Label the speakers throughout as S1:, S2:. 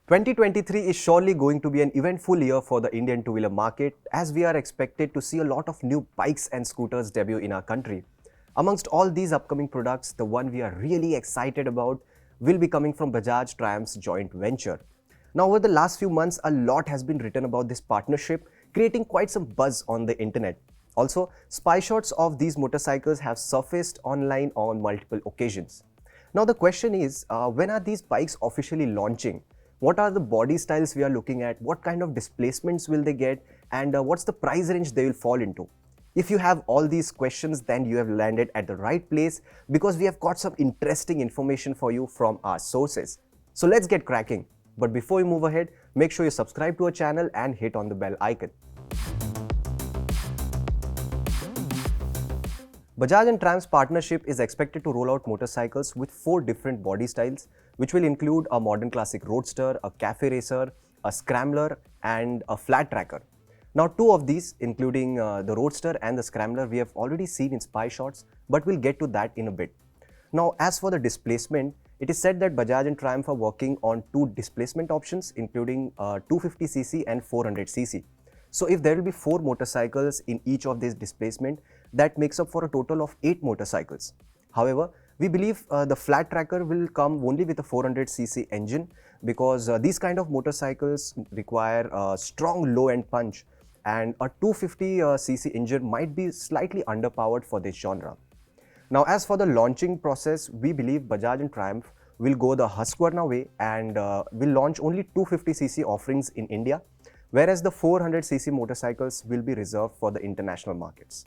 S1: 2023 is surely going to be an eventful year for the Indian two-wheeler market as we are expected to see a lot of new bikes and scooters debut in our country. Amongst all these upcoming products, the one we are really excited about will be coming from Bajaj Triumph's joint venture. Now, over the last few months, a lot has been written about this partnership, creating quite some buzz on the internet. Also, spy shots of these motorcycles have surfaced online on multiple occasions. Now, the question is, when are these bikes officially launching? What are the body styles we are looking at? What kind of displacements will they get? And what's the price range they will fall into? If you have all these questions, then you have landed at the right place because we have got some interesting information for you from our sources. So let's get cracking. But before we move ahead, make sure you subscribe to our channel and hit on the bell icon. Bajaj and Triumph's partnership is expected to roll out motorcycles with 4 different body styles, which will include a modern classic Roadster, a cafe racer, a Scrambler, and a flat tracker. Now, 2 of these, including the Roadster and the Scrambler, we have already seen in spy shots, but we'll get to that in a bit. Now, as for the displacement, it is said that Bajaj and Triumph are working on 2 displacement options, including 250cc and 400cc. So if there will be 4 motorcycles in each of these displacement, that makes up for a total of 8 motorcycles. However, we believe the flat tracker will come only with a 400cc engine because these kind of motorcycles require a strong low-end punch, and a 250cc engine might be slightly underpowered for this genre. Now, as for the launching process, we believe Bajaj and Triumph will go the Husqvarna way and will launch only 250cc offerings in India, whereas the 400cc motorcycles will be reserved for the international markets.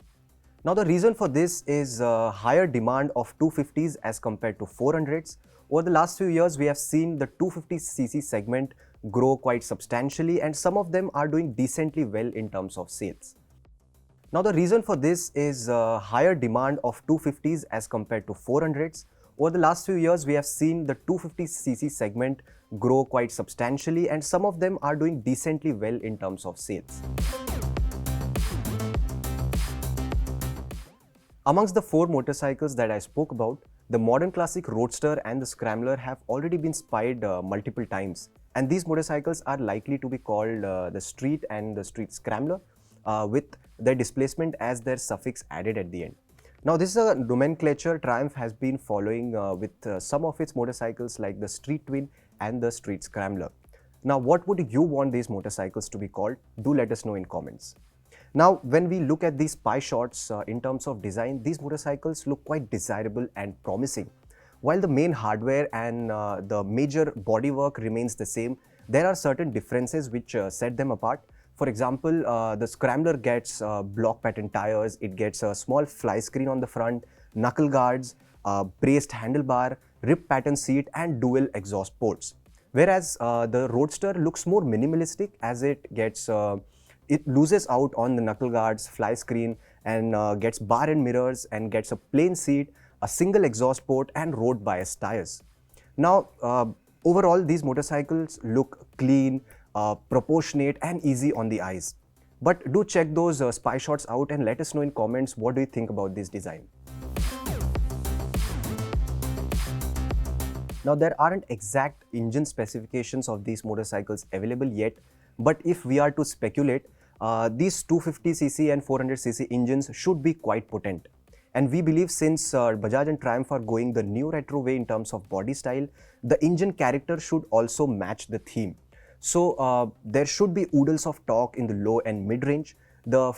S1: Now, the reason for this is higher demand of 250s as compared to 400s. Over the last few years, we have seen the 250cc segment grow quite substantially, and some of them are doing decently well in terms of sales. Now, the reason for this is higher demand of 250s as compared to 400s. Over the last few years, we have seen the 250cc segment grow quite substantially, and some of them are doing decently well in terms of sales. Amongst the 4 motorcycles that I spoke about, the modern classic Roadster and the Scrambler have already been spied multiple times, and these motorcycles are likely to be called the Street and the Street Scrambler with their displacement as their suffix added at the end. Now, this is a nomenclature Triumph has been following with some of its motorcycles like the Street Twin and the Street Scrambler. Now, what would you want these motorcycles to be called? Do let us know in comments. Now, when we look at these spy shots in terms of design, these motorcycles look quite desirable and promising. While the main hardware and the major bodywork remains the same, there are certain differences which set them apart. For example, the Scrambler gets block pattern tires, it gets a small fly screen on the front, knuckle guards, braced handlebar, rib pattern seat, and dual exhaust ports. Whereas the Roadster looks more minimalistic as it loses out on the knuckle guards, fly screen, and gets bar and mirrors, and gets a plain seat, a single exhaust port, and road bias tires. Now, overall, these motorcycles look clean, proportionate, and easy on the eyes. But do check those spy shots out and let us know in comments what do you think about this design. Now, there aren't exact engine specifications of these motorcycles available yet, but if we are to speculate, these 250cc and 400cc engines should be quite potent. And we believe since Bajaj and Triumph are going the new retro way in terms of body style, the engine character should also match the theme. So there should be oodles of torque in the low and mid range. The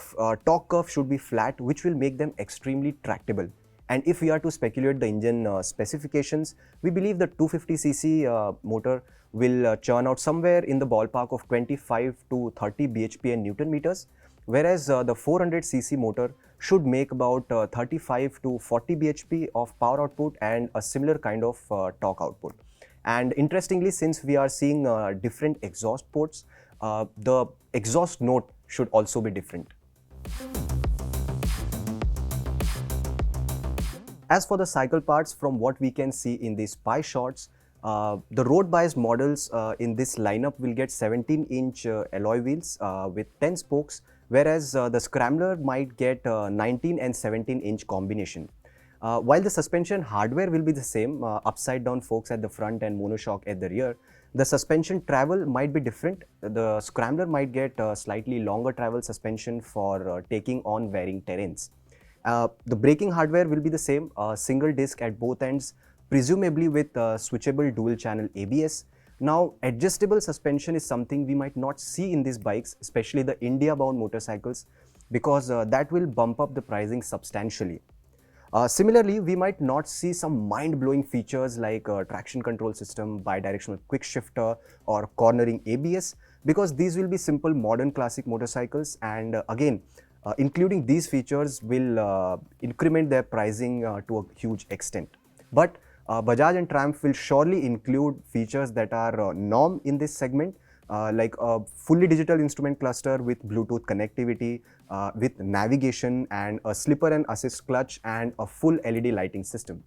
S1: torque curve should be flat, which will make them extremely tractable. And if we are to speculate the engine specifications, we believe the 250cc motor will churn out somewhere in the ballpark of 25 to 30 bhp and Newton meters, whereas the 400cc motor should make about 35 to 40 bhp of power output and a similar kind of torque output. And interestingly, since we are seeing different exhaust ports, the exhaust note should also be different. As for the cycle parts, from what we can see in these spy shots, the road biased models in this lineup will get 17-inch alloy wheels with 10 spokes, whereas the Scrambler might get 19 and 17-inch combination. While the suspension hardware will be the same, upside down forks at the front and monoshock at the rear, The suspension travel might be different. The Scrambler might get slightly longer travel suspension for taking on varying terrains. The braking hardware will be the same, single disc at both ends, presumably with switchable dual channel ABS. Now, adjustable suspension is something we might not see in these bikes, especially the India-bound motorcycles, because that will bump up the pricing substantially. Similarly, we might not see some mind-blowing features like traction control system, bidirectional quick shifter, or cornering ABS, because these will be simple modern classic motorcycles, and again, including these features will increment their pricing to a huge extent. But Bajaj and Triumph will surely include features that are norm in this segment, like a fully digital instrument cluster with Bluetooth connectivity, with navigation and a slipper and assist clutch and a full LED lighting system.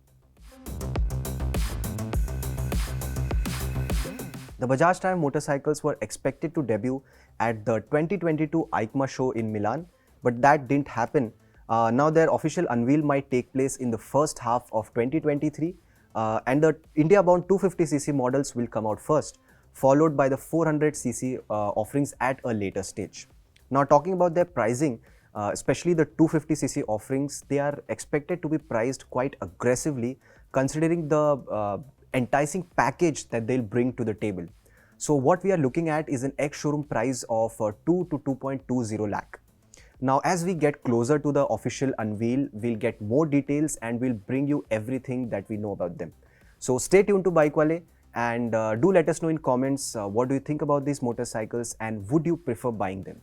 S1: The Bajaj Triumph motorcycles were expected to debut at the 2022 EICMA show in Milan, but that didn't happen. Now their official unveil might take place in the first half of 2023, and the India-bound 250cc models will come out first, followed by the 400cc offerings at a later stage. Now talking about their pricing, especially the 250cc offerings, they are expected to be priced quite aggressively considering the enticing package that they'll bring to the table. So what we are looking at is an ex-showroom price of 2 to 2.20 lakh. Now as we get closer to the official unveil, we'll get more details and we'll bring you everything that we know about them. So stay tuned to BikeWale and do let us know in comments what do you think about these motorcycles and would you prefer buying them.